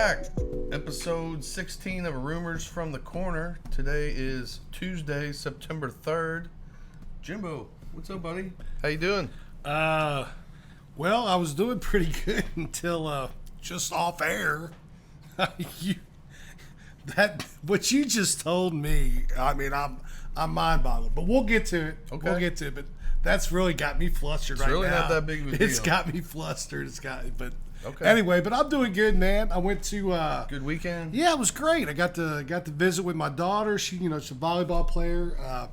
back. Episode 16 of Rumors from the Korner. Today is Tuesday, September 3rd. Jimbo, what's up, buddy? How you doing? Well, I was doing pretty good until just off air. What you just told me, I mean, I'm mind-boggled. But we'll get to it. Okay. We'll get to it. But that's really got me flustered It's right really now. not that big of a deal. It's got me flustered. Okay. Anyway, but I'm doing good, man. I went to Good weekend? Yeah, it was great. I got to visit with my daughter. She's a volleyball player.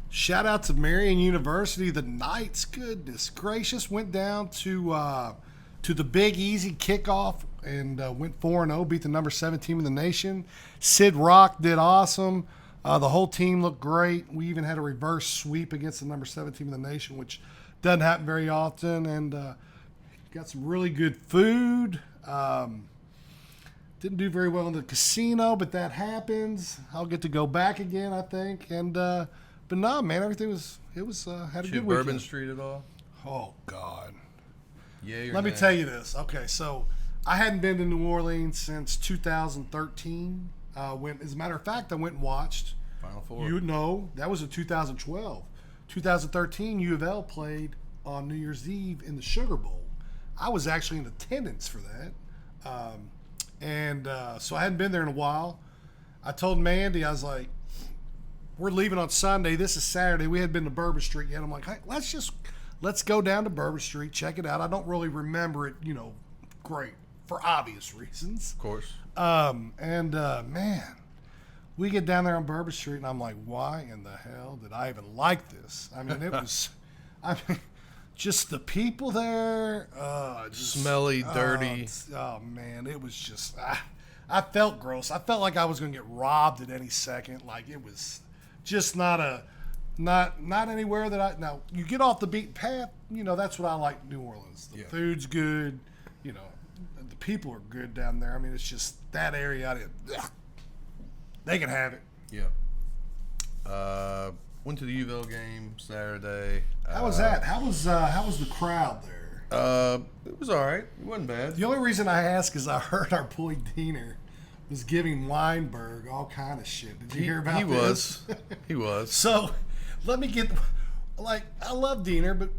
Shout out to Marian University. The Knights, goodness gracious, went down to the Big Easy kickoff and went 4-0, beat the number 7 team in the nation. Sid Rock did awesome. The whole team looked great. We even had a reverse sweep against the number 7 team in the nation, which doesn't happen very often. And got some really good food. Didn't do very well in the casino, but that happens. I'll get to go back again, I think. And but no, man, everything was had a good weekend. Bourbon Street at all? Oh God. Yeah. Let me tell you this. Okay, so I hadn't been to New Orleans since 2013. As a matter of fact, I went and watched. Final Four. You know, that was in 2012. 2013, U of L played on New Year's Eve in the Sugar Bowl. I was actually in attendance for that. So I hadn't been there in a while. I told Mandy, I was like, we're leaving on Sunday. This is Saturday. We hadn't been to Bourbon Street yet. I'm like, hey, let's go down to Bourbon Street, check it out. I don't really remember it, great for obvious reasons. Of course. Man, we get down there on Bourbon Street, and I'm like, why in the hell did I even like this? I mean, it was, just the people there, smelly, dirty. Oh man, it was just, I felt gross. I felt like I was going to get robbed at any second. Like it was just not anywhere that now you get off the beaten path. That's what I like New Orleans. The food's good. The people are good down there. I mean, it's just that area. They can have it. Yeah. Went to the U of L game Saturday. How was that? How was the crowd there? It was all right. It wasn't bad. The only reason I ask is I heard our boy Diener was giving Weinberg all kind of shit. Did you hear about this? He was. So, let me get, I love Diener, but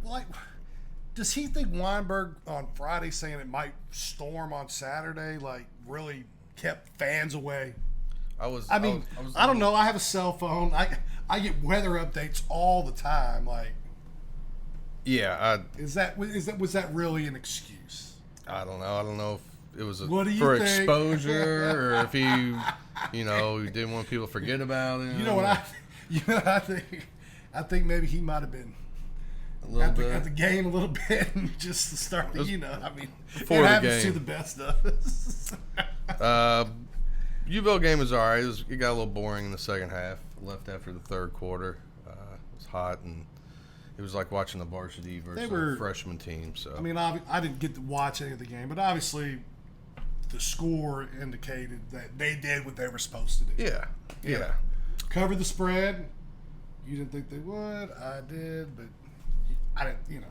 does he think Weinberg on Friday saying it might storm on Saturday, really kept fans away? I don't know. I have a cell phone. I get weather updates all the time. Was that really an excuse? I don't know. I don't know if it was for think? exposure or if he didn't want people to forget about him. You know what I think? I think maybe he might have been at the game a little bit just to start the. It happens to the best of us. U of L game was all right. It got a little boring in the second half. Left after the third quarter. It was hot, and it was like watching the varsity versus a freshman team. So I didn't get to watch any of the game, but obviously the score indicated that they did what they were supposed to do. Yeah. Cover the spread. You didn't think they would. I did, but I didn't.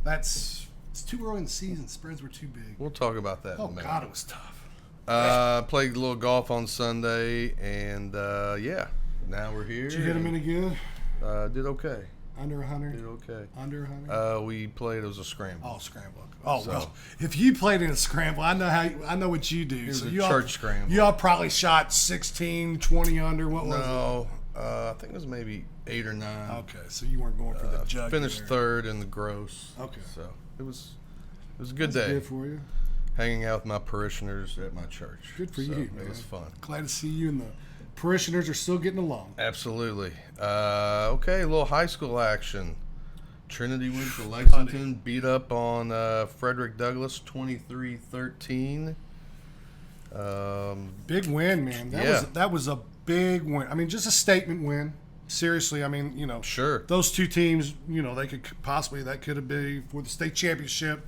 It's too early in the season. Spreads were too big. We'll talk about that. Oh in a minute. God, it was tough. Played a little golf on Sunday, and now we're here. Did you hit them any good? Did okay. Under 100? Did okay. Under 100? We played, it was a scramble. Oh, scramble. Oh, so, well, if you played in a scramble, I know what you do. It was a church scramble. You all probably shot 16, 20 under. What was it? No, I think it was maybe 8 or 9. Okay, so you weren't going for the jug. Finished third in the gross. Okay. So it was a good day. Good for you. Hanging out with my parishioners at my church. Good for you, man. It was fun. Glad to see you and the parishioners are still getting along. Absolutely. Okay, a little high school action. Trinity went to Lexington, beat up on Frederick Douglass 23-13. Big win, man. That was a big win. Just a statement win. Seriously, Sure. Those two teams, they could possibly, that could have been for the state championship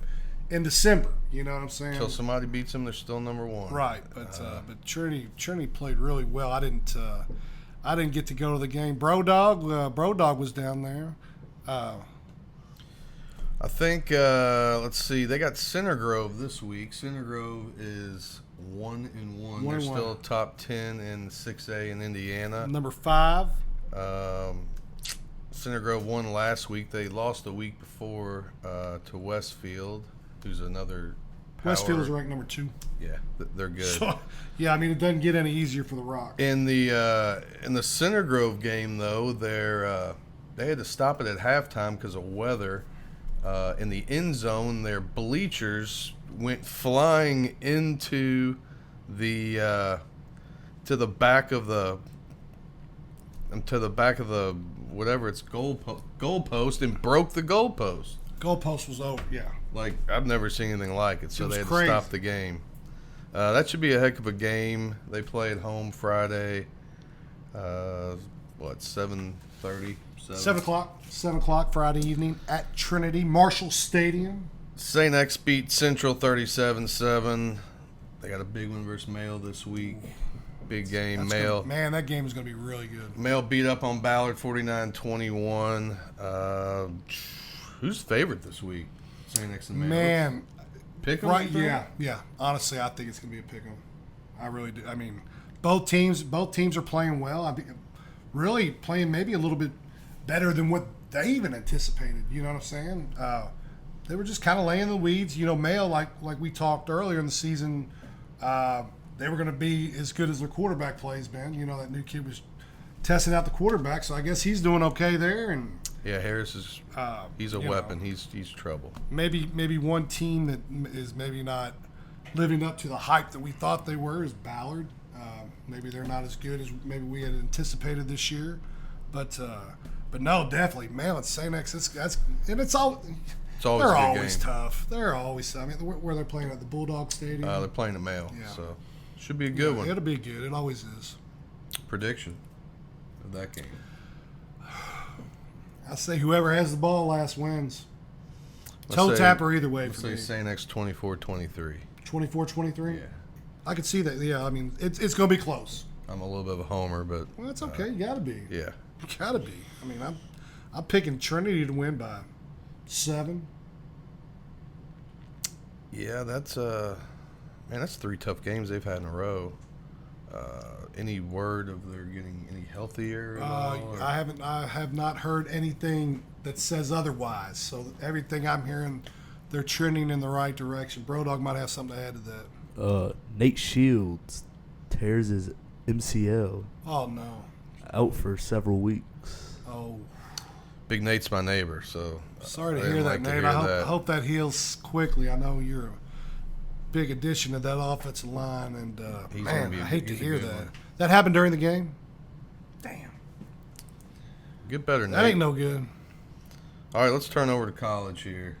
in December. You know what I'm saying? Until somebody beats them, they're still number one. Right, but Trinity played really well. I didn't get to go to the game. Brodog was down there. I think, let's see, they got Center Grove this week. Center Grove is 1-1. They're still top 10 in 6A in Indiana. Number 5. Center Grove won last week. They lost the week before to Westfield, who's another power. Westfield is ranked number 2. Yeah, they're good. So, yeah, I mean, it doesn't get any easier for the Rock. In the Center Grove game, though, they had to stop it at halftime because of weather. In the end zone, their bleachers went flying into the to the back of the whatever it's goalpost and broke the goalpost. Goalpost was over. Yeah. Like, I've never seen anything like it. So they had crazy. to stop the game. That should be a heck of a game. They play at home Friday. 7:30. 7 o'clock. 7 o'clock Friday evening at Trinity Marshall Stadium. St. X beat Central 37-7. They got a big one versus Mail this week. Big game. Mail. Man, that game is going to be really good. Mail beat up on Ballard 49-21. Who's favorite this week? St. X and Mail. Man. Pick 'em? Right, yeah. Honestly, I think it's going to be a pick 'em. I really do. I mean, both teams are playing well. Really playing maybe a little bit better than what they even anticipated. You know what I'm saying? They were just kind of laying the weeds. You know, Mail, like we talked earlier in the season, they were going to be as good as their quarterback plays been. You know, that new kid was testing out the quarterback, so I guess he's doing okay there. And yeah, Harris is he's a weapon. He's trouble. Maybe one team that is maybe not living up to the hype that we thought they were is Ballard. Maybe they're not as good as maybe we had anticipated this year, but no, definitely Mail at St. X. It's always they're always tough. They're always. I mean, where they're playing at the Bulldog Stadium. They're playing at Mail, so should be a good one. It'll be good. It always is. Prediction of that game. I say whoever has the ball last wins. Toe tapper either way for me. Let's say St. X 24-23. 24-23? Yeah. I could see that. Yeah, I mean, it's going to be close. I'm a little bit of a homer, but well, that's okay. You got to be. Yeah. You got to be. I mean, I'm picking Trinity to win by 7. Yeah, that's 3 tough games they've had in a row. Any word of they're getting any healthier? I have not heard anything that says otherwise. So everything I'm hearing, they're trending in the right direction. Brodog might have something to add to that. Nate Shields tears his MCL. Oh no! Out for several weeks. Oh. Big Nate's my neighbor, so sorry to hear that, Nate. I hope that heals quickly. I know you're a big addition to that offensive line, and man, I hate to hear that. One. That happened during the game? Damn. Get better, Nate. That ain't no good. All right, let's turn over to college here.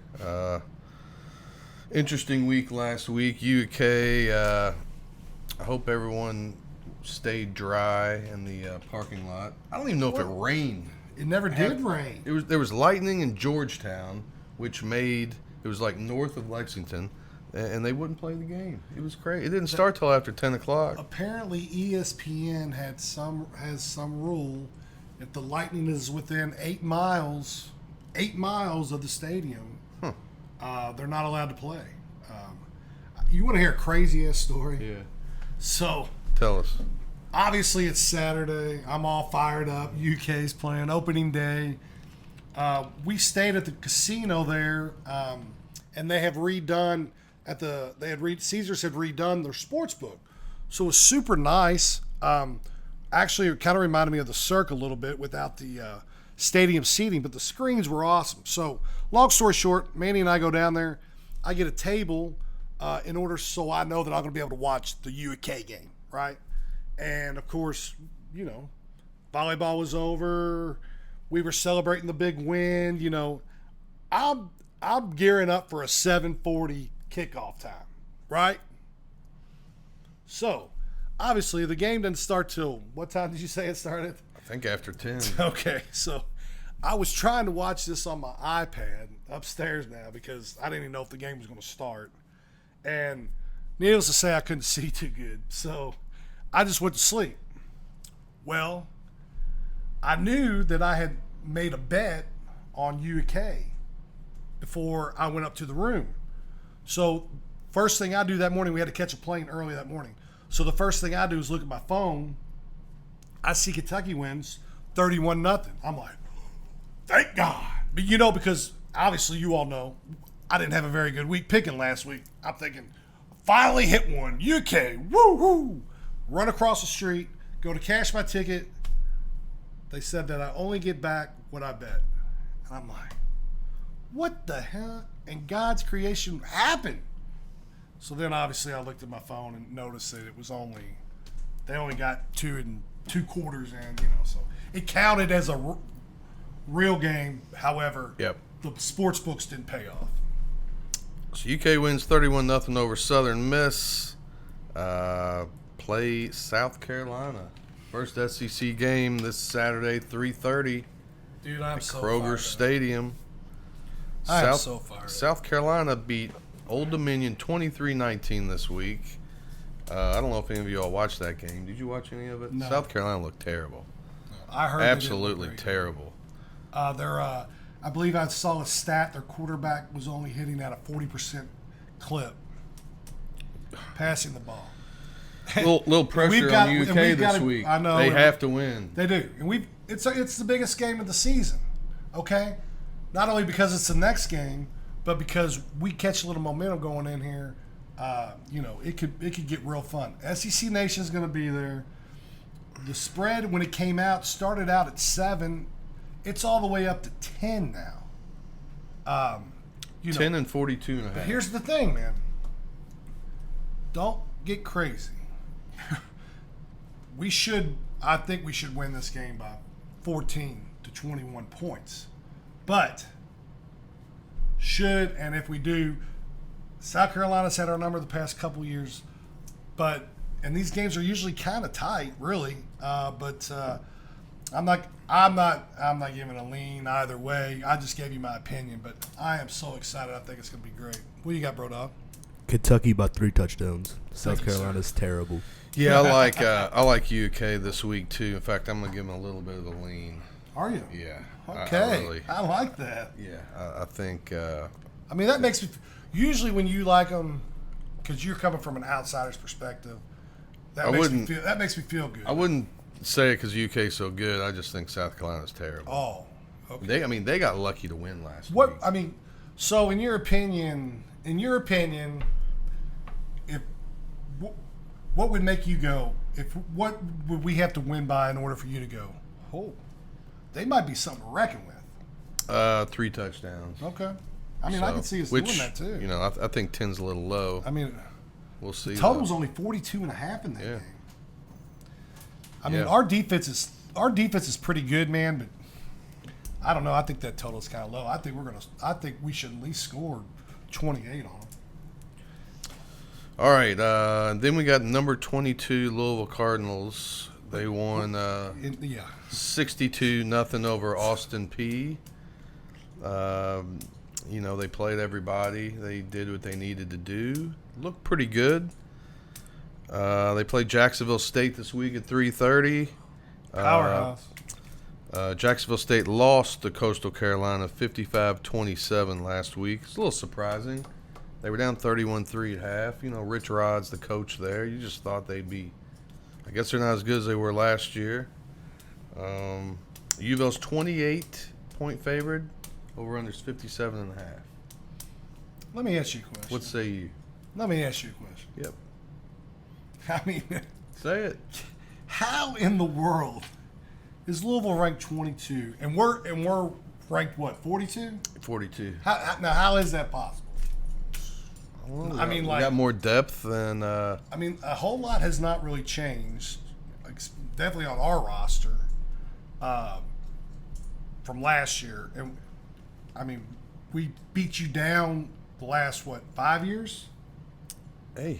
Interesting week last week. UK, I hope everyone stayed dry in the parking lot. I don't even know if it rained. It never did rain. There was lightning in Georgetown, which it was like north of Lexington. And they wouldn't play the game. It was crazy. It didn't start till after 10 o'clock. Apparently, ESPN has some rule. If the Lightning is within 8 miles of the stadium, they're not allowed to play. You want to hear a crazy ass story? Yeah. So tell us. Obviously, it's Saturday. I'm all fired up. UK's playing opening day. We stayed at the casino there, and they have redone. Caesars had redone their sports book, so it was super nice. Actually, it kind of reminded me of the Cirque a little bit without the stadium seating, but the screens were awesome. So, long story short, Manny and I go down there. I get a table in order so I know that I'm going to be able to watch the UK game, right? And of course, you know, volleyball was over. We were celebrating the big win. You know, I'm gearing up for a 7:40 kickoff time, right? So, obviously, the game didn't start till, what time did you say it started? I think after 10. Okay, so I was trying to watch this on my iPad upstairs now because I didn't even know if the game was going to start. And needless to say, I couldn't see too good. So I just went to sleep. Well, I knew that I had made a bet on UK before I went up to the room. So first thing I do that morning, we had to catch a plane early that morning. So the first thing I do is look at my phone. I see Kentucky wins 31-0. I'm like, thank God. But because obviously you all know I didn't have a very good week picking last week. I'm thinking, finally hit one. UK, woo-hoo. Run across the street, go to cash my ticket. They said that I only get back what I bet. And I'm like, what the hell in God's creation happened? So then obviously I looked at my phone and noticed that it was they only got 2 quarters in, so it counted as a real game. However, Yep. the sports books didn't pay off. So UK wins 31-0 over Southern Miss. Play South Carolina. First SEC game this Saturday, 3:30 Dude, I'm at so Kroger fired up. Stadium. I am so fired up. South Carolina beat Old Dominion 23-19 this week. I don't know if any of you all watched that game. Did you watch any of it? No. South Carolina looked terrible. I heard they didn't look Absolutely very good. terrible. I believe I saw a stat. Their quarterback was only hitting at a 40% clip, passing the ball. Little pressure we've got- on and UK we've this got- week. I know, They and have to win. They do, and it's the biggest game of the season. Okay, not only because it's the next game, but because we catch a little momentum going in here. It could get real fun. SEC Nation's going to be there. The spread when it came out started out at 7. It's all the way up to 10 now. 10 and 42.5. But here's the thing, man. Don't get crazy. I think we should win this game by 14 to 21 points. But and if we do, South Carolina's had our number the past couple years, and these games are usually kind of tight, really. But I'm not giving a lean either way. I just gave you my opinion, but I am so excited. I think it's gonna be great. What do you got, bro, dog? Kentucky by 3 touchdowns. South Thank you, sir. Carolina's terrible. Yeah, I like UK this week too. In fact, I'm gonna give them a little bit of the lean. Are you? Yeah. Okay. I like that. Yeah, I think. I mean, that makes me. Usually, when you like them, because you're coming from an outsider's perspective, that makes me feel good. I wouldn't say it because UK's so good. I just think South Carolina's terrible. Oh, okay. They got lucky to win last week. What I mean, so in your opinion, if what would make you go? What would we have to win by in order for you to go? Oh, they might be something to reckon with. 3 touchdowns. Okay. I mean, I can see us doing that too. I think 10's a little low. I mean, We'll see. the total's only 42.5 in that Yeah. game. I mean, Yeah. our defense is pretty good, man, but I don't know. I think that total's kind of low. I think we should at least score 28 on them. All right. Then we got number 22 Louisville Cardinals. They won 62-0 over Austin Peay. They played everybody. They did what they needed to do. Looked pretty good. They played Jacksonville State this week at 3:30. Powerhouse. Jacksonville State lost to Coastal Carolina 55-27 last week. It's a little surprising. They were down 31-3 at half. Rich Rod's the coach there. You just thought they'd be. I guess they're not as good as they were last year. UVL's 28-point favored. Over-under's 57.5. Let me ask you a question. What say you? Let me ask you a question. Yep. I mean, Say it. how in the world is Louisville ranked 22 and we're ranked what, 42? 42. How is that possible? Well, I mean, we like- got more depth than. I mean, a whole lot has not really changed, definitely on our roster, from last year. And I mean, we beat you down the last 5 years? Hey,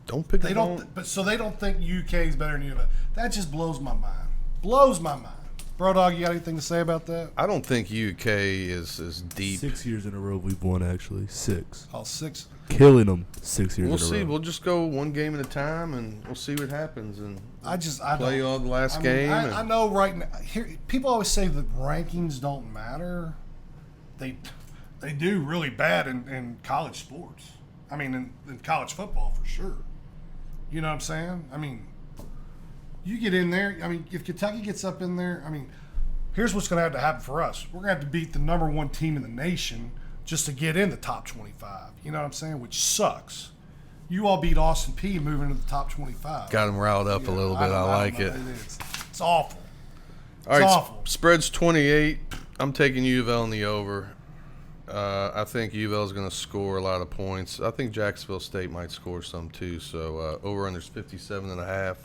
don't pick. They don't. But so they don't think UK is better than you. That just blows my mind. Blows my mind. Bro, dog, you got anything to say about that? I don't think UK is deep. 6 years in a row we've won, actually. 6. All 6. Killing them 6 years We'll in a see. row. We'll just go one game at a time, and we'll see what happens. And I play don't. all the last I mean, game. I know right now. Here, people always say that rankings don't matter. they do really bad in college sports. I mean, in college football for sure. You know what I'm saying? I mean, you get in there. I mean, if Kentucky gets up in there, I mean, here's what's going to have to happen for us. We're going to have to beat the number one team in the nation just to get in the top 25. You know what I'm saying? Which sucks. You all beat Austin P moving into the top 25. Got them riled up a little bit. I like it. It's awful. All right, awful. Spread's 28. I'm taking U of L in the over. I think U of L is going to score a lot of points. I think Jacksonville State might score some too. So over under's 57.5.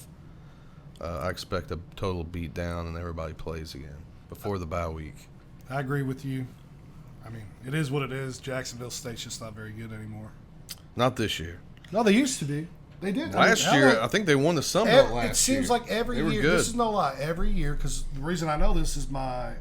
I expect a total beat down and everybody plays again before the bye week. I agree with you. I mean, it is what it is. Jacksonville State's just not very good anymore. Not this year. No, they used to be. They did. Last year, I think they won the Sun Belt last year. It seems like every year. This is no lie. Every year, because the reason I know this is my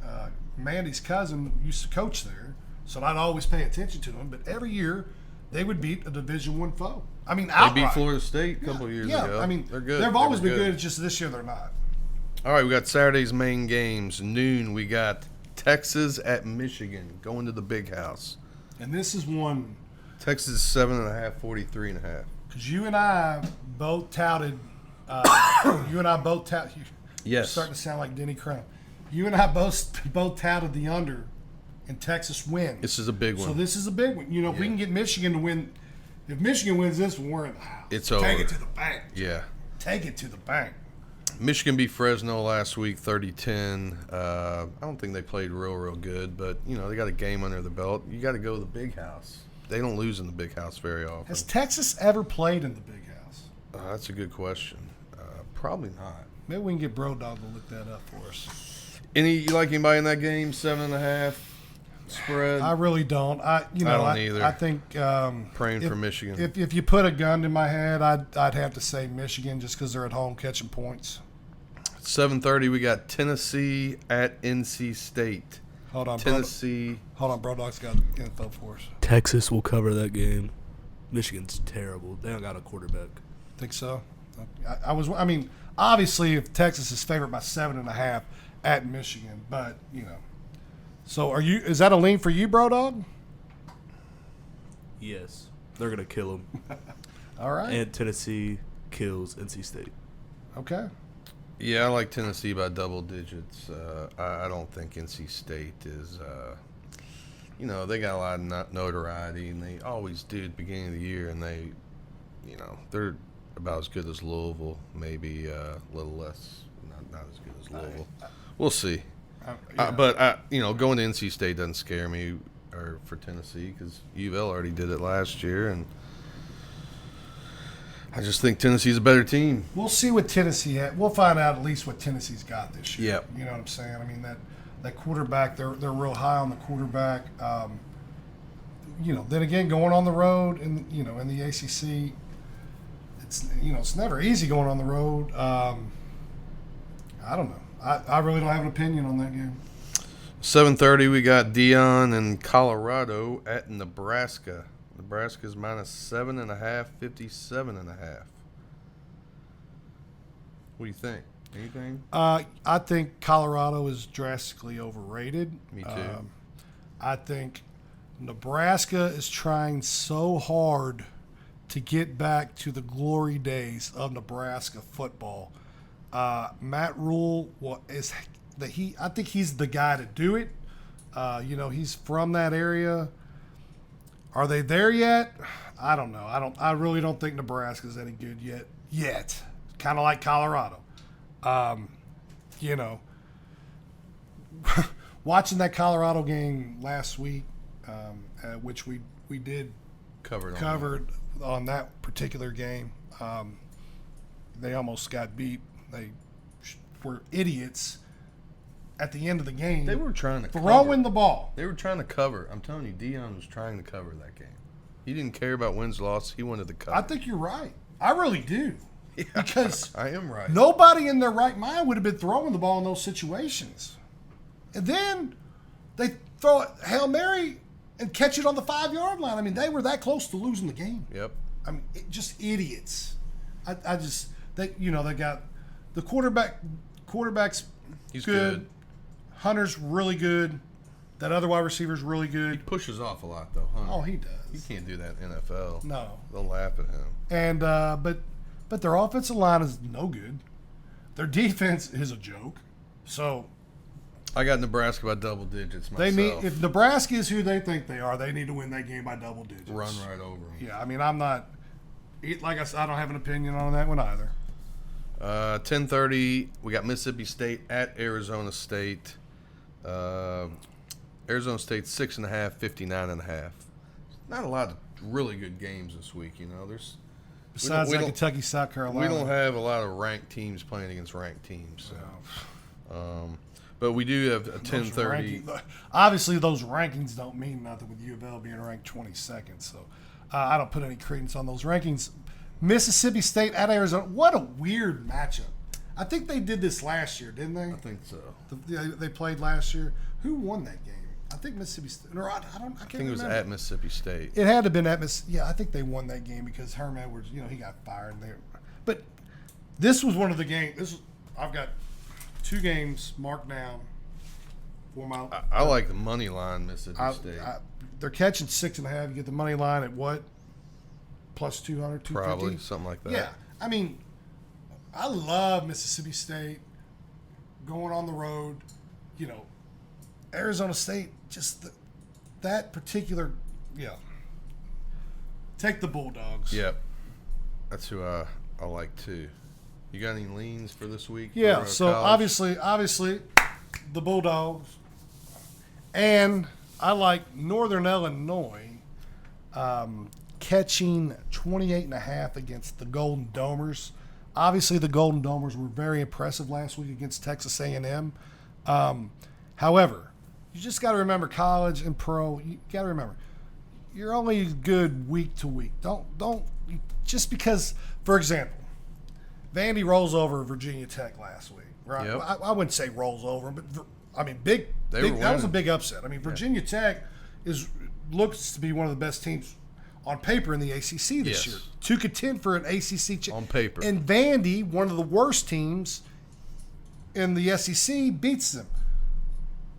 Mandy's cousin used to coach there, so I'd always pay attention to them. But every year, they would beat a Division I foe. I mean, outright. They beat Florida State a couple of years ago. Yeah, I mean, they're good. They've always been good. It's just this year they're not. All right, we got Saturday's main games. Noon, we got Texas at Michigan going to the Big House. And this is one. Texas is 7.5, 43.5. Because you and I both touted. You're Yes. starting to sound like Denny Crum. You and I both touted the under, and Texas wins. This is a big one. So this is a big one. You know, if we can get Michigan to win. If Michigan wins this one, we're in the house. It's Take over. it to the bank. Yeah. Take it to the bank. Michigan beat Fresno last week, 30-10. I don't think they played real good, but, you know, they got a game under the belt. You got to go to the Big House. They don't lose in the Big House very often. Has Texas ever played in the Big House? That's a good question. Probably not. Maybe we can get Bro Dog to look that up for us. You like anybody in that game? 7.5 spread? I really don't. I don't either. I think Praying for Michigan. If you put a gun to my head, I'd have to say Michigan just because they're at home catching points. 7:30, we got Tennessee at NC State. Hold on, Tennessee. Bro Dog's got info for us. Texas will cover that game. Michigan's terrible. They don't got a quarterback. Think so? I mean, obviously, if Texas is favored by 7.5 at Michigan, but you know. So is that a lean for you, Bro Dog? Yes. They're going to kill them. All right. And Tennessee kills NC State. Okay. Yeah, I like Tennessee by double digits. I don't think NC State is, they got a lot of notoriety, and they always do at the beginning of the year, and they're about as good as Louisville, maybe a little less, not as good as Louisville. We'll see. Yeah. But going to NC State doesn't scare me, or for Tennessee, because U of L already did it last year, and I just think Tennessee's a better team. We'll see what Tennessee has. We'll find out at least what Tennessee's got this year. Yep. You know what I'm saying? I mean, that quarterback, they're real high on the quarterback. Then again, going on the road in the ACC, it's never easy going on the road. I don't know. I really don't have an opinion on that game. 7:30, we got Dion and Colorado at Nebraska. Nebraska's minus 7.5, 57.5. What do you think? Anything? I think Colorado is drastically overrated. Me too. I think Nebraska is trying so hard to get back to the glory days of Nebraska football. Matt Rule I think he's the guy to do it. He's from that area. Are they there yet? I don't know. I really don't think Nebraska's any good yet. Kind of like Colorado. Watching that Colorado game last week, which we did covered on that particular game. They almost got beat. They were idiots at the end of the game. They were trying to throwing the ball. They were trying to cover. I'm telling you, Dion was trying to cover that game. He didn't care about wins, loss. He wanted to cover. I think you're right. I really do. Yeah, because I am right. Nobody in their right mind would have been throwing the ball in those situations. And then they throw a Hail Mary and catch it on the 5-yard line. I mean, they were that close to losing the game. Yep. I mean, just idiots. They got the quarterback's He's good. Hunter's really good. That other wide receiver is really He good. pushes off a lot, though, huh? Oh, he You does. can't do that in NFL. No. They'll laugh at him. And but their offensive line is no good. Their defense is a joke. So I got Nebraska by double digits myself. they need, if Nebraska is who they think they are, they need to win that game by double digits. Run right over them. Yeah, I mean, I'm not. Like I said, I don't have an opinion on that one either. 10:30, we got Mississippi State at Arizona State. Arizona State 6.5, 59.5. Not a lot of really good games this week, you know. Besides we that don't- Kentucky, South Carolina. We don't have a lot of ranked teams playing against ranked teams. So. But we do have a Those 10:30. Obviously, those rankings don't mean nothing with U of L being ranked 22nd. So I don't put any credence on those rankings. Mississippi State at Arizona. What a weird matchup. I think they did this last year, didn't they? I think so. They played last year. Who won that game? I think Mississippi State. Or I can't I think it was remember. at Mississippi State. It had to have been at Miss. Yeah, I think they won that game because Herm Edwards, he got fired there. But this was one of the games. I've got 2 games marked down for my. I like the money line Mississippi State. They're catching 6.5. You get the money line at what? Plus 200, 250? Probably something like that. Yeah. I mean, I love Mississippi State going on the road. Arizona State, just that particular, Take the Bulldogs. Yep. That's who I like too. You got any leans for this week? Yeah, for, so college? obviously, the Bulldogs. And I like Northern Illinois catching 28.5 against the Golden Domers. Obviously, the Golden Domers were very impressive last week against Texas A&M. However, you just got to remember college and pro. You got to remember, you're only good week to week. Don't just because, for example, Vandy rolls over Virginia Tech last week. Right? Yep. I wouldn't say rolls over, but I mean big. They big were that was a winning. big upset. I mean, Virginia Tech looks to be one of the best teams on paper in the ACC this Yes. year. To contend for an ACC On paper. and Vandy, one of the worst teams in the SEC, beats them.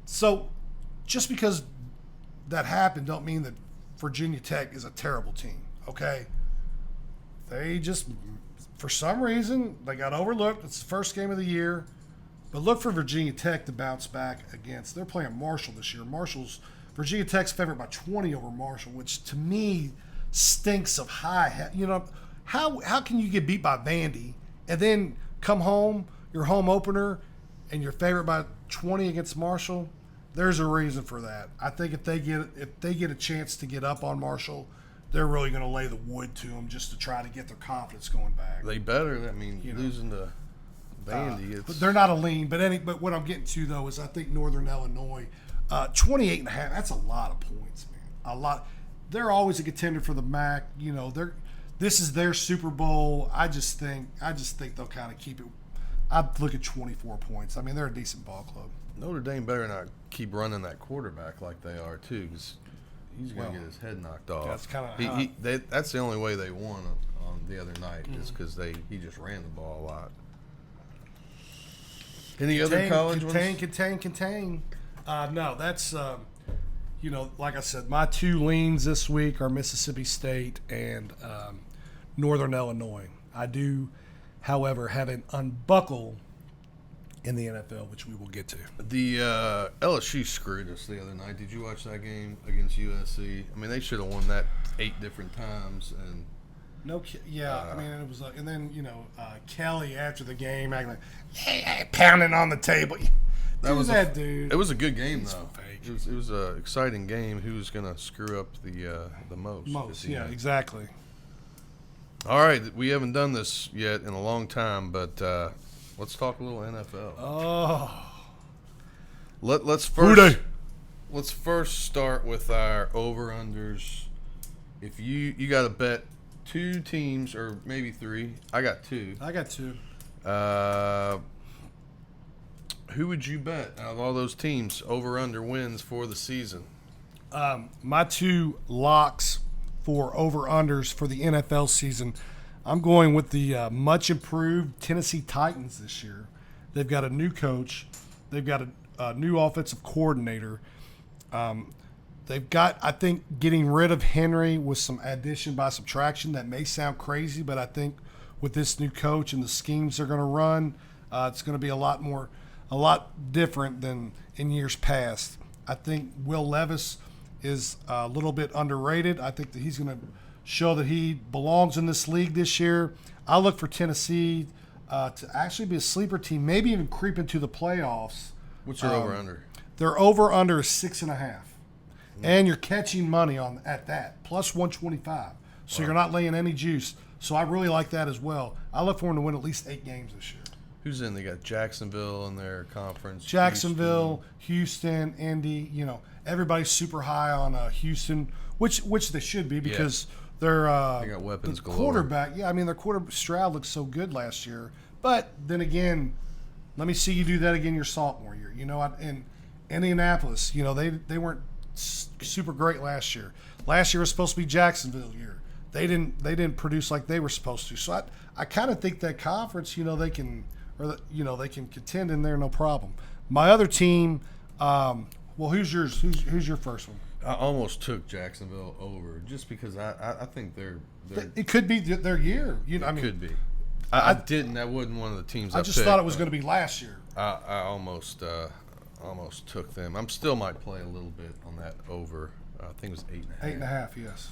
So, just because that happened, don't mean that Virginia Tech is a terrible team. Okay, they just, for some reason, they got overlooked. It's the first game of the year, but look for Virginia Tech to bounce back against. They're playing Marshall this year. Virginia Tech's favored by 20 over Marshall, which to me stinks of high. How can you get beat by Vandy and then come home, your home opener, and you're favored by 20 against Marshall? There's a reason for that. I think if they get a chance to get up on Marshall, they're really going to lay the wood to them just to try to get their confidence going back. They better. I mean, losing to Vandy. But they're not a lean. But what I'm getting to though is I think Northern Illinois, 28.5. That's a lot of points, man. A lot. They're always a contender for the MAC. This is their Super Bowl. I just think they'll kind of keep it. I'd look at 24 points. I mean, they're a decent ball club. Notre Dame better not keep running that quarterback like they are too, because he's going to get his head knocked off. That's kinda that's the only way they won on the other night, is because he just ran the ball a lot. Any other college ones? Contain. No, that's like I said, my 2 leans this week are Mississippi State and Northern Illinois. I do, however, have an unbuckle in the NFL, which we will get to. The LSU screwed us the other night. Did you watch that game against USC? I mean, they should have won that 8 different times. And I mean, it was and then Kelly after the game acting like, hey, pounding on the table. That dude. It was a good game though. fake. It was an exciting game. Who's going to screw up the most? Most, at the yeah, end. exactly. All right, we haven't done this yet in a long time, but let's talk a little NFL. Oh, Let's Who they? Let's first start with our over-unders. If you got to bet 2 teams or maybe 3, I got 2. I got 2. Who would you bet out of all those teams over-under wins for the season? My 2 locks for over-unders for the NFL season, I'm going with the much improved Tennessee Titans this year. They've got a new coach. They've got a new offensive coordinator. They've got, I think, getting rid of Henry with some addition by subtraction. That may sound crazy, but I think with this new coach and the schemes they're going to run, it's going to be a lot different than in years past. I think Will Levis is a little bit underrated. I think that he's going to show that he belongs in this league this year. I look for Tennessee to actually be a sleeper team, maybe even creep into the playoffs. What's your over-under? Their over-under is 6.5. And you're catching money at that, plus 125. So you're not laying any juice. So I really like that as well. I look for them to win at least 8 games this year. Who's in? They got Jacksonville in their conference. Jacksonville, Houston, Indy. Everybody's super high on Houston, which they should be because they're they got weapons the galore. quarterback. Yeah, I mean their quarterback Stroud looked so good last year. But then again, let me see you do that again your sophomore year. In Indianapolis, they weren't super great last year. Last year was supposed to be Jacksonville year. They didn't produce like they were supposed to. So I kind of think that conference, they can contend in there no problem. My other team, who's yours? Who's your first one? I almost took Jacksonville over just because I think they're It could be their year. could be. I didn't. That wasn't one of the teams I just picked, thought it was going to be last year. I almost took them. I'm still might play a little bit on that over. I think it was 8.5. 8.5, yes.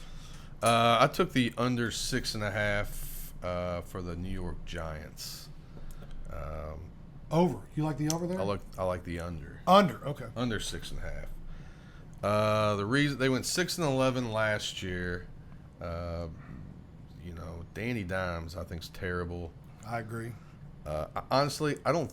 I took the under 6.5 for the New York Giants. Over. You like the over there? I like the under. Under. Okay. Under 6.5. The reason they went 6-11 last year. Danny Dimes I think's terrible. I agree. Honestly, I don't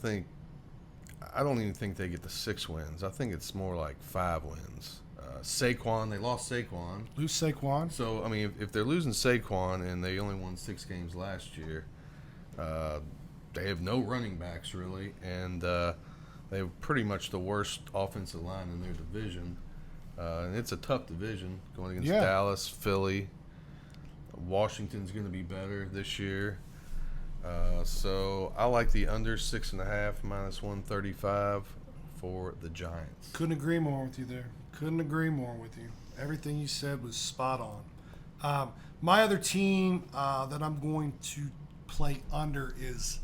even think they get the 6 wins. I think it's more like 5 wins. Saquon, they lost Saquon. Lose Saquon. So, I mean, if they're losing Saquon and they only won 6 games last year, they have no running backs really, and they have pretty much the worst offensive line in their division. And it's a tough division going against Dallas, Philly. Washington's going to be better this year. So I like the under 6.5 minus 135 for the Giants. Couldn't agree more with you there. Couldn't agree more with you. Everything you said was spot on. My other team that I'm going to play under is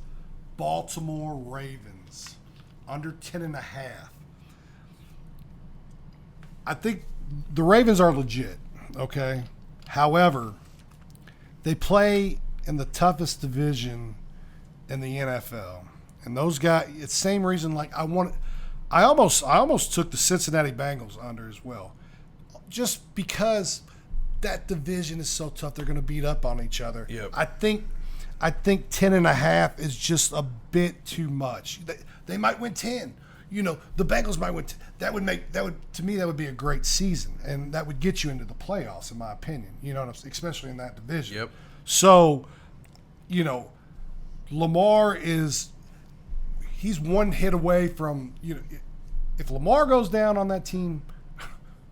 Baltimore Ravens. Under 10.5. I think the Ravens are legit, okay? However, they play in the toughest division in the NFL. And those guys, it's the same reason I almost took the Cincinnati Bengals under as well. Just because that division is so tough, they're going to beat up on each other. Yep. I think 10.5 is just a bit too much. They might win 10. The Bengals might win 10. That would be a great season, and that would get you into the playoffs, in my opinion. Especially in that division. Yep. So, Lamar he's one hit away from, if Lamar goes down on that team,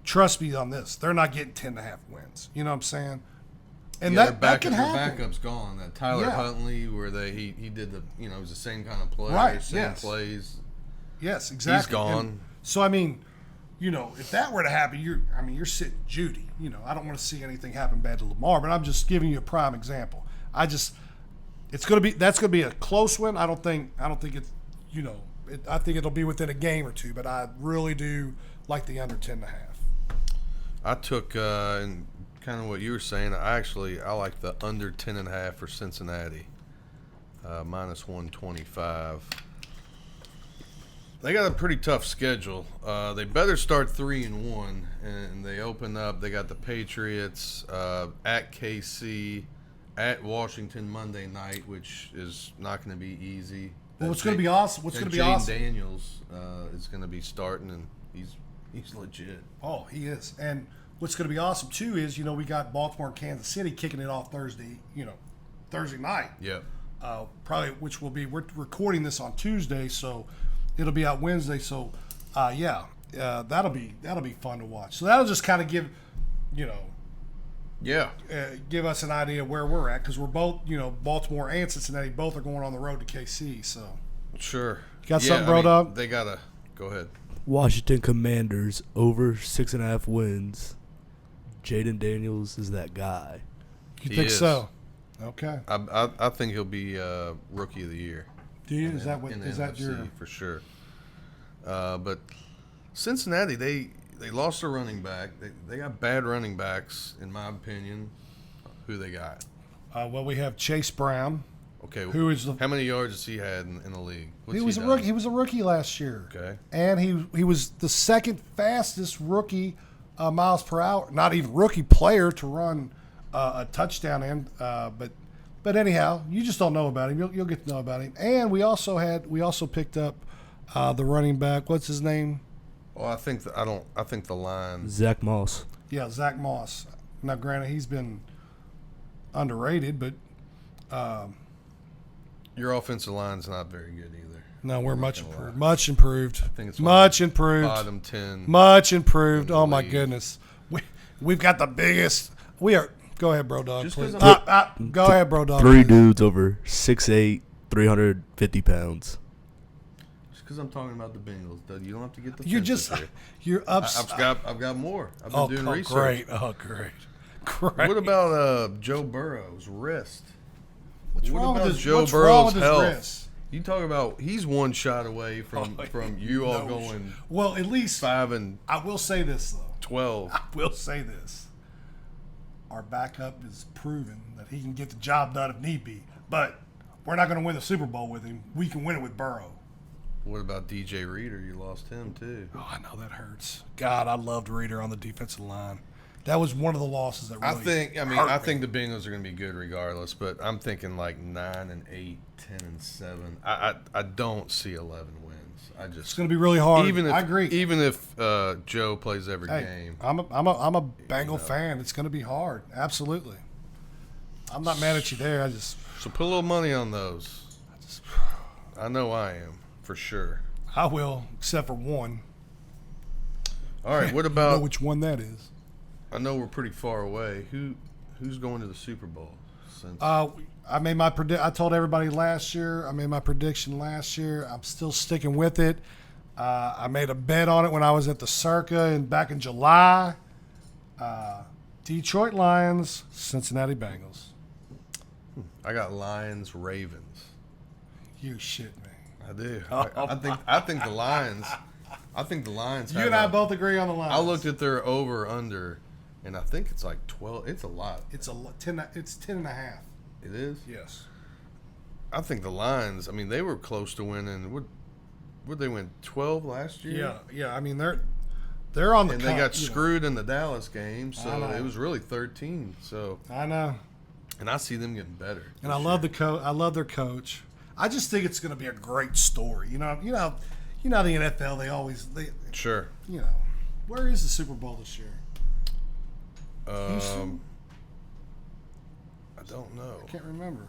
trust me on this, they're not getting 10.5 wins. You know what I'm saying? And that can happen. Their backup's gone. That Tyler Huntley, where he did the, it was the same kind of play, right, same plays. Yes, exactly. He's gone. And so, I mean, if that were to happen, you're sitting Judy. I don't want to see anything happen bad to Lamar, but I'm just giving you a prime example. That's going to be a close one. I don't think it's, I think it'll be within a game or two, but I really do like the under 10.5. I took, and kind of what you were saying, I like the under 10.5 for Cincinnati, minus 125. They got a pretty tough schedule. They better start 3-1, and they open up. They got the Patriots at KC, at Washington Monday night, which is not going to be easy. Well, what's going to be awesome? Daniels is going to be starting, and he's legit. Oh, he is. And what's going to be awesome too is we got Baltimore and Kansas City kicking it off Thursday night. Yep. Probably, which will be, we're recording this on Tuesday, so it'll be out Wednesday. So, that'll be fun to watch. So that'll just kind of give, give us an idea of where we're at, because we're both, Baltimore and Cincinnati both are going on the road to KC. So sure, got something, bro, dog? They gotta go ahead. Washington Commanders over 6.5 wins. Jaden Daniels is that guy. You He think is. so? Okay. I think he'll be rookie of the year. Do you? in Is the- that what? in the Is that NFC your? for sure? But Cincinnati, they lost their running back. They got bad running backs, in my opinion. Who they got? Well, we have Chase Brown. Okay, Who is the? how many yards has he had in the league? What's He was a done? rookie. He was a rookie last year. Okay. And he was the second fastest rookie miles per hour. Not even rookie player to run a touchdown in. But anyhow, you just don't know about him. You'll get to know about him. And we also picked up the running back. What's his name? Well, I think the line. Zach Moss. Yeah, Zach Moss. Now, granted, he's been underrated, but Your offensive line's not very good either. no, we're much gonna improved. lie. Much improved. I think it's Much improved. Bottom 10. Much improved. in the Oh my league. goodness, we've got the biggest. We are. Go ahead, bro, dog. Just Please. 'cause I'm- Go ahead, bro, dog. 3 please. dudes over 6'8", 350 pounds. Just because I'm talking about the Bengals, Doug, you don't have to get the. You're just. You're upset. I've got more. I've been doing research. Great. Oh, great. Great. What about Joe Burrow's wrist? What's what wrong about with his, Joe what's wrong Burrow's with his health? wrist? You talk about he's one shot away from you all No. going Well, at least 5 and I will say this though. 12. I will say this. Our backup is proven that he can get the job done if need be. But we're not going to win the Super Bowl with him. We can win it with Burrow. What about DJ Reader? You lost him too. Oh, I know that hurts. God, I loved Reader on the defensive line. That was one of the losses that really I hurt think the Bengals are going to be good regardless, but I'm thinking like 9 and 8, 10 and 7. I don't see 11 wins. I It's just going to be really hard. even if I agree. even if Joe plays every Hey, game. I'm a Bengal fan. It's going to be hard. Absolutely. I'm not mad at you there. I just So put a little money on those. I know I am for sure. I will, except for one. All right, what You know about? which one that is? I know we're pretty far away. Who's going to the Super Bowl? Since I made my I told everybody last year. I made my prediction last year. I'm still sticking with it. I made a bet on it when I was at the Circa and back in July. Detroit Lions, Cincinnati Bengals. I got Lions, Ravens. You shit me. I do. I think the Lions. I think the Lions. You and I both agree on the Lions. I looked at their over under, and I think it's like 12. It's a lot. It's 10. It's 10 and a half. It is. Yes. I think the Lions. I mean, they were close to winning. Would they win 12 last year? Yeah. I mean, they're on the. And they got screwed in the Dallas game, I so know. it was really 13. So, I know. and I see them getting better. And I love the coach. I love their coach. I just think it's going to be a great story. You know the NFL. Sure. Where is the Super Bowl this year? Houston? I don't know. I can't remember.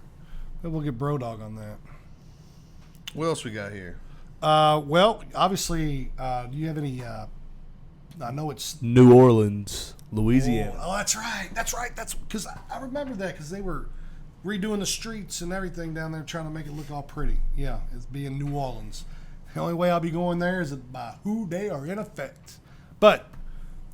Maybe we'll get Brodog on that. What else we got here? Well, obviously, do you have any? I know it's New Orleans, Louisiana. Oh, that's right. That's because I remember that because they were redoing the streets and everything down there, trying to make it look all pretty. Yeah, it's being New Orleans. The only way I'll be going there is by who they are in effect. But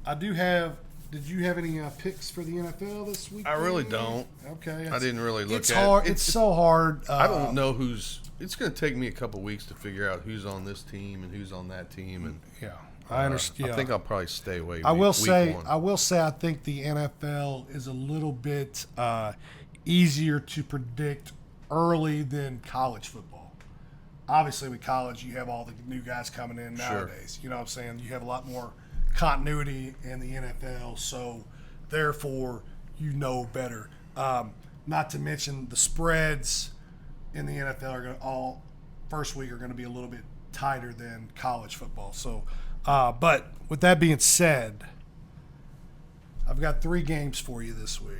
I do have. Did you have any picks for the NFL this week? I really don't. Okay. I didn't really look It's at hard. it. It's so hard. I don't know who's. It's going to take me a couple weeks to figure out who's on this team and who's on that team, and Yeah, I understand. I think I'll probably stay away. I will week say, one. I think the NFL is a little bit easier to predict early than college football. Obviously, with college, you have all the new guys coming in nowadays. You know what I'm saying? You have a lot more continuity in the NFL, so therefore you know better. Not to mention the spreads in the NFL are going to all first week are going to be a little bit tighter than college football. So, but with that being said, I've got 3 games for you this week.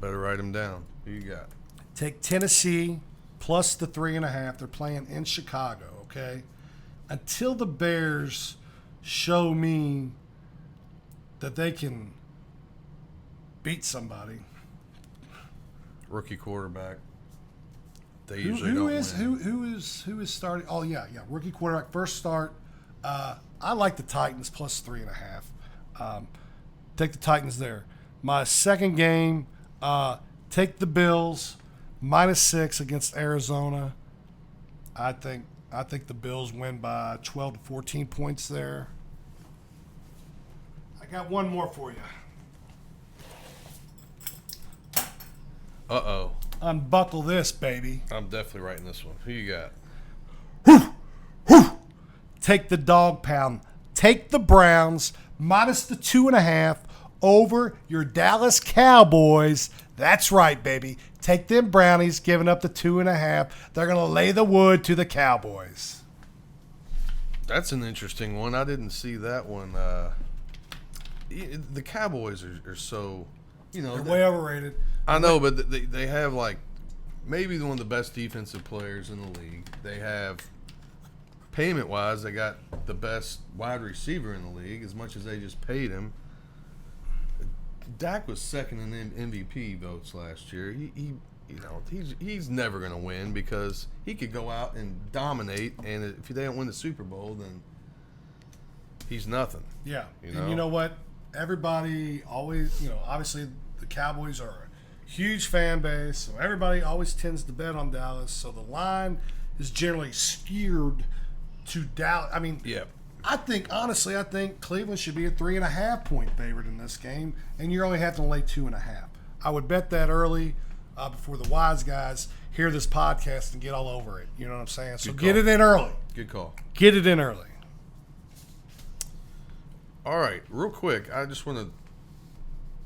Better write them down. Who you got? Take Tennessee plus the 3.5. They're playing in Chicago. Okay, until the Bears show me that they can beat somebody. Rookie quarterback. They Who usually don't is win. who is starting? Oh yeah, rookie quarterback first start. I like the Titans plus 3.5. Take the Titans there. My second game, take the Bills -6 against Arizona. I think the Bills win by 12 to 14 points there. I got one more for you. Uh-oh. Unbuckle this, baby. I'm definitely writing this one. Who you got? Take the dog pound. Take the Browns minus the 2.5 over your Dallas Cowboys. That's right, baby. Take them Brownies, giving up the 2.5. They're going to lay the wood to the Cowboys. That's an interesting one. I didn't see that one. The Cowboys are so, They're way overrated. I know, but they have like maybe one of the best defensive players in the league. They have payment wise, they got the best wide receiver in the league. As much as they just paid him, Dak was second in MVP votes last year. He's never going to win because he could go out and dominate, and if they don't win the Super Bowl, then he's nothing. Yeah, and you know what? Everybody always, obviously the Cowboys are a huge fan base, so everybody always tends to bet on Dallas. So the line is generally skewed to Dallas. I mean, yeah. I think Cleveland should be a 3.5 point favorite in this game, and you're only having to lay 2.5. I would bet that early before the wise guys hear this podcast and get all over it. You know what I'm saying? So get it in early. Good call. Get it in early. All right, real quick, I just want to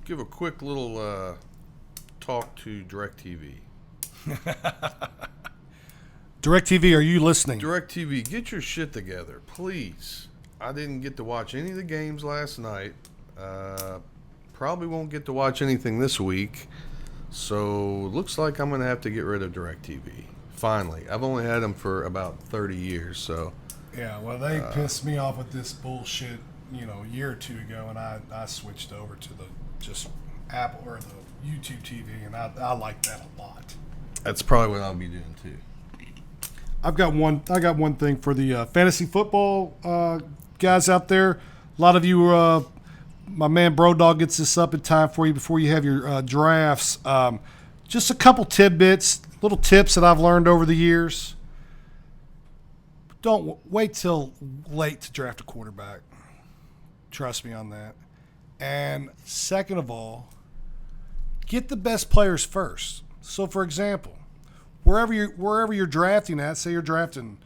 give a quick little talk to DirecTV. DirecTV, are you listening? DirecTV, get your shit together, please. I didn't get to watch any of the games last night. Probably won't get to watch anything this week. So looks like I'm going to have to get rid of DirecTV. Finally. I've only had them for about 30 years, so. Yeah, well, they pissed me off with this bullshit, a year or two ago, and I switched over to the just Apple or the YouTube TV, and I like that a lot. That's probably what I'll be doing too. I got one thing for the fantasy football guys out there. A lot of you, my man Brodog gets this up in time for you before you have your drafts. Just a couple tidbits, little tips that I've learned over the years. Don't wait till late to draft a quarterback. Trust me on that. And second of all, get the best players first. So, for example, wherever you're drafting at, say you're drafting,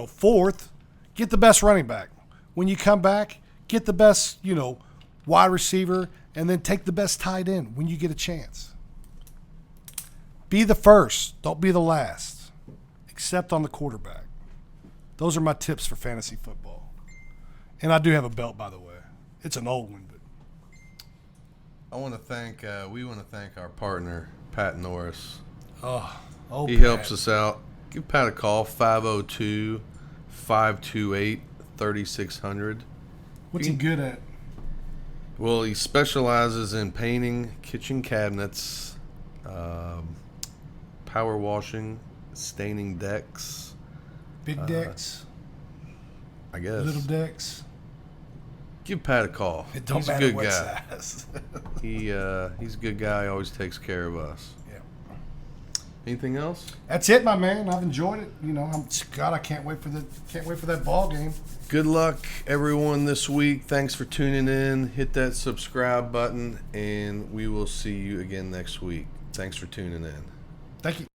fourth, get the best running back. When you come back, get the best, wide receiver, and then take the best tight end when you get a chance. Be the first. Don't be the last, except on the quarterback. Those are my tips for fantasy football. And I do have a belt, by the way. It's an old one, but we want to thank our partner, Pat Norris. He He helps us out. Give Pat a call, 502-528-3600. What's he good at? Well, he specializes in painting kitchen cabinets, power washing, staining decks. Big decks? I guess. Little decks? Give Pat a call. It don't He's matter a good what guy. size. He's a good guy. Always takes care of us. Yeah. Anything else? That's it, my man. I've enjoyed it. I can't wait for that ball game. Good luck, everyone, this week. Thanks for tuning in. Hit that subscribe button, and we will see you again next week. Thanks for tuning in. Thank you.